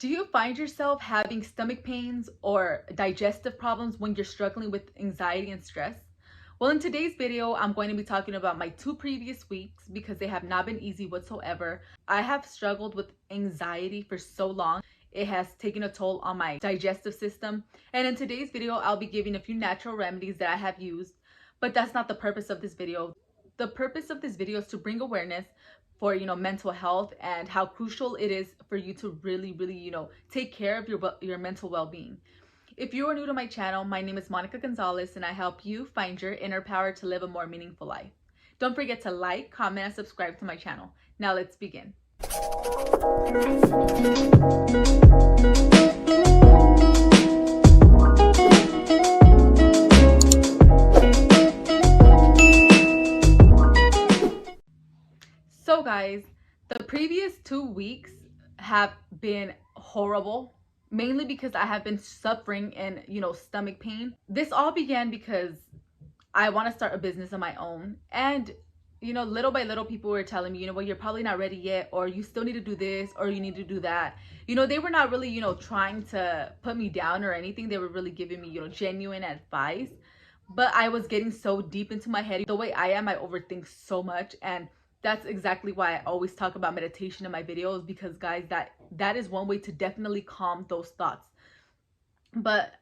Do you find yourself having stomach pains or digestive problems when you're struggling with anxiety and stress? Well, in today's video, I'm going to be talking about my 2 previous weeks because they have not been easy whatsoever. I have struggled with anxiety for so long. It has taken a toll on my digestive system. And in today's video, I'll be giving a few natural remedies that I have used, but that's not the purpose of this video. The purpose of this video is to bring awareness for mental health and how crucial it is for you to really take care of your mental well-being. If you are new to my channel, my name is Monica Gonzalez and I help you find your inner power to live a more meaningful life. Don't forget to like, comment, and subscribe to my channel. Now let's begin. So guys, the previous 2 weeks have been horrible, mainly because I have been suffering in, stomach pain. This all began because I want to start a business of my own. And, little by little, people were telling me, well, you're probably not ready yet, or you still need to do this, or you need to do that. They were not really, trying to put me down or anything. They were really giving me, genuine advice. But I was getting so deep into my head. The way I am, I overthink so much. And that's exactly why I always talk about meditation in my videos, because guys, that is one way to definitely calm those thoughts. But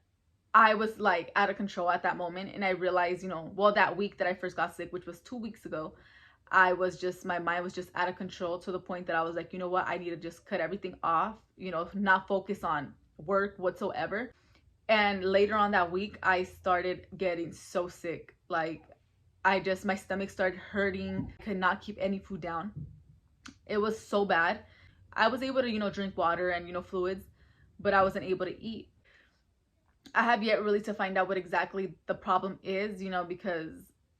I was like out of control at that moment, and I realized, well, that week that I first got sick, which was 2 weeks ago, my mind was just out of control to the point that I was like, you know what, I need to just cut everything off, not focus on work whatsoever. And later on that week, I started getting so sick. Like, my stomach started hurting, could not keep any food down. It was so bad. I was able to, drink water and, fluids, but I wasn't able to eat. I have yet really to find out what exactly the problem is, because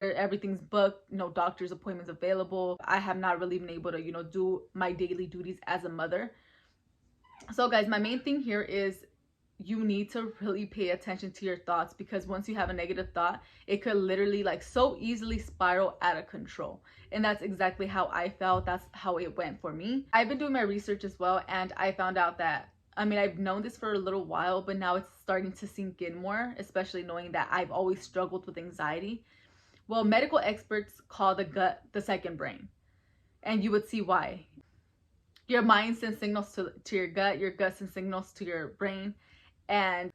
everything's booked, no doctor's appointments available. I have not really been able to, do my daily duties as a mother. So guys, my main thing here is you need to really pay attention to your thoughts, because once you have a negative thought, it could literally so easily spiral out of control. And that's exactly how I felt. That's how it went for me. I've been doing my research as well, and I found out that, I've known this for a little while, but now it's starting to sink in more, especially knowing that I've always struggled with anxiety. Well, medical experts call the gut the second brain, and you would see why. Your mind sends signals to your gut sends signals to your brain, and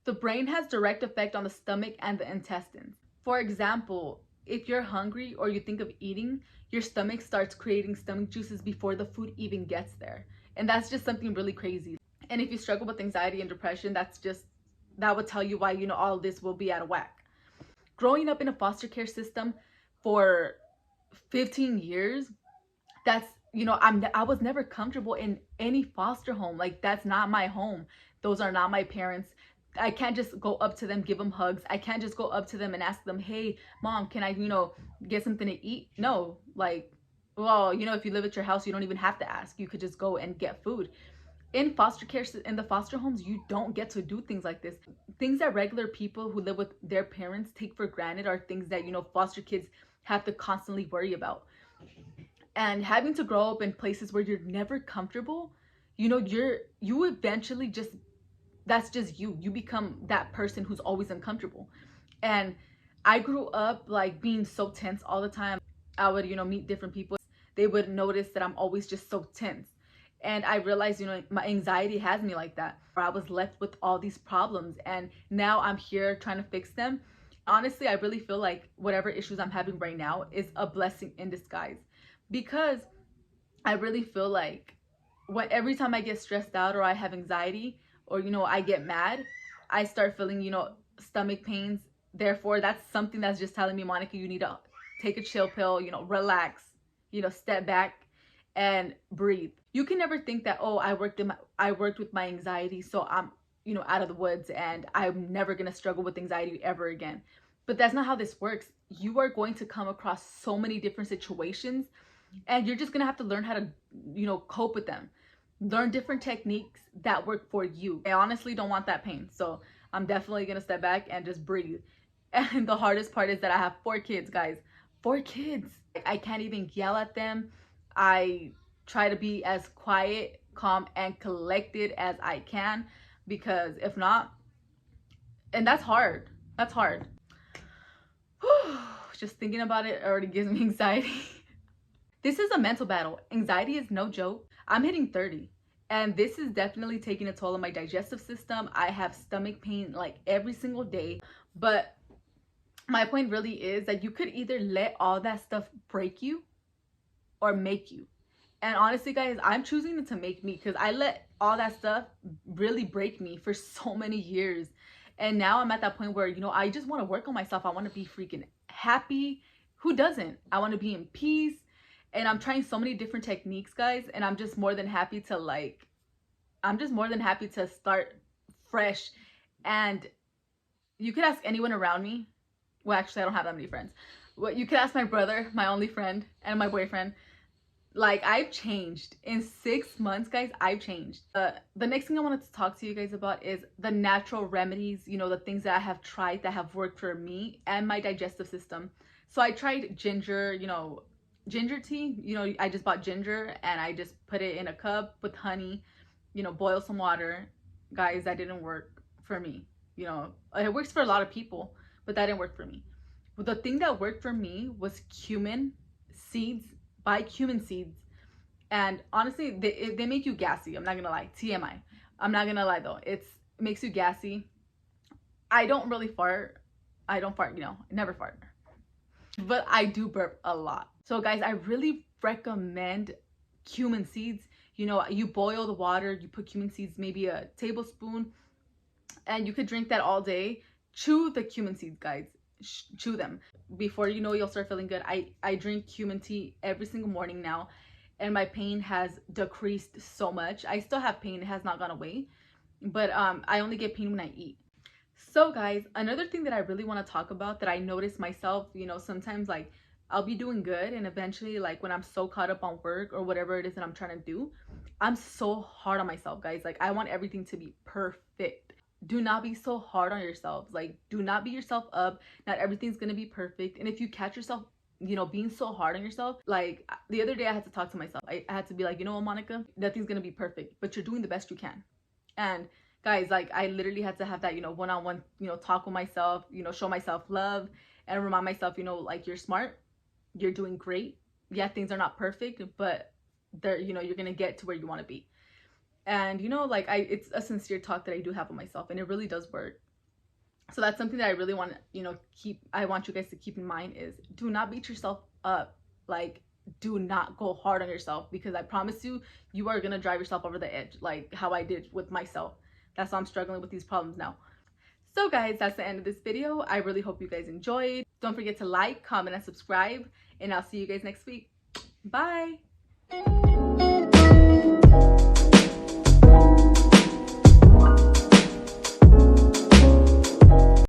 the brain has direct effect on the stomach and the intestines. For example, if you're hungry or you think of eating, your stomach starts creating stomach juices before the food even gets there. And that's just something really crazy. And if you struggle with anxiety and depression, that would tell you why, all of this will be out of whack. Growing up in a foster care system for 15 years, I was never comfortable in any foster home. Like, that's not my home. Those are not my parents. I can't just go up to them, give them hugs. I can't just go up to them and ask them, hey, mom, can I, get something to eat? No, well, if you live at your house, you don't even have to ask. You could just go and get food. In foster care, in the foster homes, you don't get to do things like this. Things that regular people who live with their parents take for granted are things that, foster kids have to constantly worry about. And having to grow up in places where you're never comfortable, you eventually that's just you become that person who's always uncomfortable. And I grew up being so tense all the time. I would meet different people. They would notice that I'm always just so tense, and I realized my anxiety has me like that. I was left with all these problems, and now I'm here trying to fix them. Honestly, I really feel like whatever issues I'm having right now is a blessing in disguise, because I really feel like every time I get stressed out or I have anxiety, or I get mad, I start feeling stomach pains. Therefore, that's something that's just telling me, Monica, you need to take a chill pill, relax, step back and breathe. You can never think that, oh, I worked with my anxiety, so I'm out of the woods and I'm never gonna struggle with anxiety ever again. But that's not how this works. You are going to come across so many different situations, and you're just gonna have to learn how to cope with them. Learn different techniques that work for you. I honestly don't want that pain, so I'm definitely gonna step back and just breathe. And the hardest part is that I have 4 kids, guys. 4 kids. I can't even yell at them. I try to be as quiet calm and collected as I can, because if not, and that's hard. That's hard. Just thinking about it already gives me anxiety. This is a mental battle. Anxiety is no joke. I'm hitting 30 and this is definitely taking a toll on my digestive system. I have stomach pain like every single day. But my point really is that you could either let all that stuff break you or make you. And honestly, guys, I'm choosing it to make me, because I let all that stuff really break me for so many years. And now I'm at that point where, you know, I just want to work on myself. I want to be freaking happy. Who doesn't? I want to be in peace. And I'm trying so many different techniques, guys. And I'm just more than happy to start fresh. And you could ask anyone around me. Well, actually, I don't have that many friends. Well, you could ask my brother, my only friend, and my boyfriend. Like, I've changed in 6 months, guys. I've changed. The next thing I wanted to talk to you guys about is the natural remedies, you know, the things that I have tried that have worked for me and my digestive system. So I tried ginger, you know, ginger tea. You know, I just bought ginger and I just put it in a cup with honey, you know, boil some water. Guys, that didn't work for me. You know, it works for a lot of people, but that didn't work for me. But the thing that worked for me was cumin seeds. Buy cumin seeds, and honestly, they make you gassy. I'm not gonna lie. TMI. I'm not gonna lie though. It makes you gassy. I don't really fart. I don't fart, you know, I never fart. But I do burp a lot. So guys, I really recommend cumin seeds. You know, you boil the water, you put cumin seeds, maybe a tablespoon, and you could drink that all day. Chew the cumin seeds, guys. Chew them. Before you know, you'll start feeling good. I drink cumin tea every single morning now, and my pain has decreased so much. I still have pain, it has not gone away, but I only get pain when I eat. So guys, another thing that I really want to talk about that I notice myself, you know, sometimes like I'll be doing good and eventually, like when I'm so caught up on work or whatever it is that I'm trying to do, I'm so hard on myself, guys. Like, I want everything to be perfect. Do not be so hard on yourselves. Like, do not beat yourself up. Not everything's gonna be perfect. And if you catch yourself, you know, being so hard on yourself, like the other day I had to talk to myself. I had to be like, you know what, Monica, nothing's gonna be perfect, but you're doing the best you can. And guys, like, I literally had to have that, you know, one-on-one, you know, talk with myself, you know, show myself love and remind myself, you know, like, you're smart, you're doing great. Yeah, things are not perfect, but they're, you know, you're gonna get to where you want to be. And you know, like, it's a sincere talk that I do have with myself, and it really does work. So that's something that I really want to, you know, I want you guys to keep in mind is, do not beat yourself up. Like, do not go hard on yourself, because I promise you, you are gonna drive yourself over the edge, like how I did with myself. That's why I'm struggling with these problems now. So guys, that's the end of this video. I really hope you guys enjoyed. Don't forget to like, comment, and subscribe, and I'll see you guys next week. Bye.